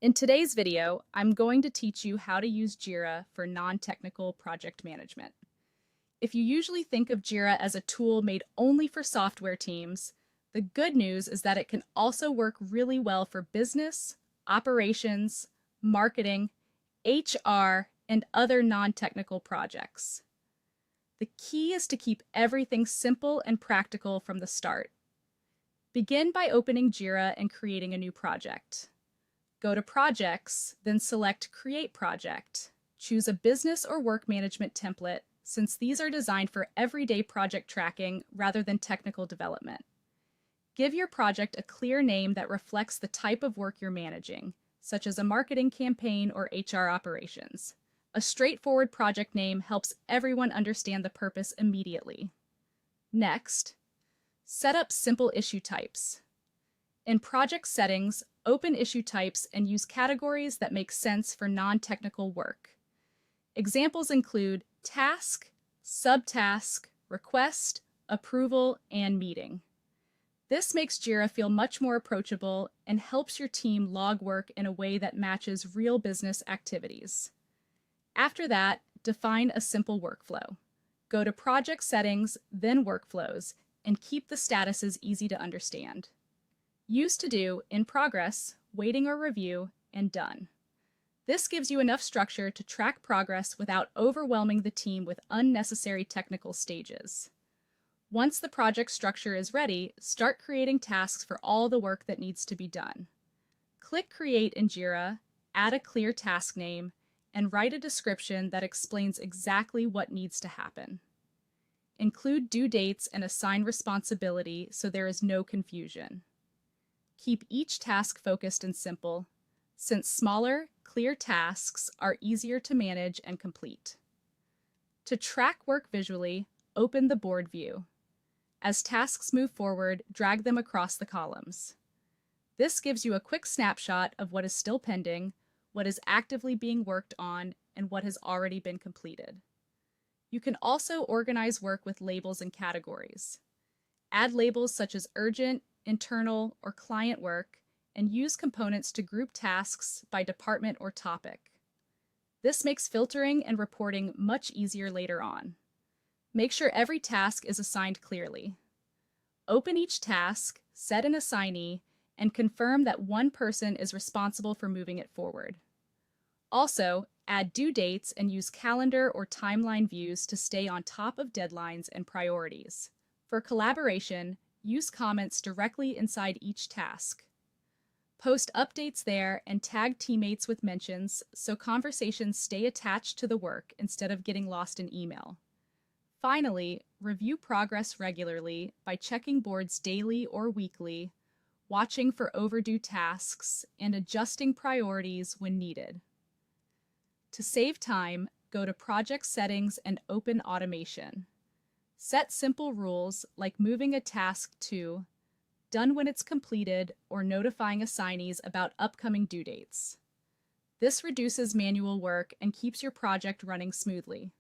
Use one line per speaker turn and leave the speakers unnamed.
In today's video, I'm going to teach you how to use Jira for non-technical project management. If you usually think of Jira as a tool made only for software teams, the good news is that it can also work really well for business, operations, marketing, HR, and other non-technical projects. The key is to keep everything simple and practical from the start. Begin by opening Jira and creating a new project. Go to Projects, then select Create Project. Choose a business or work management template, since these are designed for everyday project tracking rather than technical development. Give your project a clear name that reflects the type of work you're managing, such as a marketing campaign or HR operations. A straightforward project name helps everyone understand the purpose immediately. Next, set up simple issue types. In project settings, open issue types and use categories that make sense for non-technical work. Examples include task, subtask, request, approval, and meeting. This makes Jira feel much more approachable and helps your team log work in a way that matches real business activities. After that, define a simple workflow. Go to Project Settings, then Workflows, and keep the statuses easy to understand. Use To Do, In Progress, Waiting or Review, and Done. This gives you enough structure to track progress without overwhelming the team with unnecessary technical stages. Once the project structure is ready, start creating tasks for all the work that needs to be done. Click Create in Jira, add a clear task name, and write a description that explains exactly what needs to happen. Include due dates and assign responsibility so there is no confusion. Keep each task focused and simple, since smaller, clear tasks are easier to manage and complete. To track work visually, open the board view. As tasks move forward, drag them across the columns. This gives you a quick snapshot of what is still pending, what is actively being worked on, and what has already been completed. You can also organize work with labels and categories. Add labels such as urgent, internal, or client work, and use components to group tasks by department or topic. This makes filtering and reporting much easier later on. Make sure every task is assigned clearly. Open each task, set an assignee, and confirm that one person is responsible for moving it forward. Also, add due dates and use calendar or timeline views to stay on top of deadlines and priorities. For collaboration, use comments directly inside each task. Post updates there and tag teammates with mentions so conversations stay attached to the work instead of getting lost in email. Finally, review progress regularly by checking boards daily or weekly, watching for overdue tasks, and adjusting priorities when needed. To save time, go to Project Settings and open Automation. Set simple rules like moving a task to done when it's completed or notifying assignees about upcoming due dates. This reduces manual work and keeps your project running smoothly.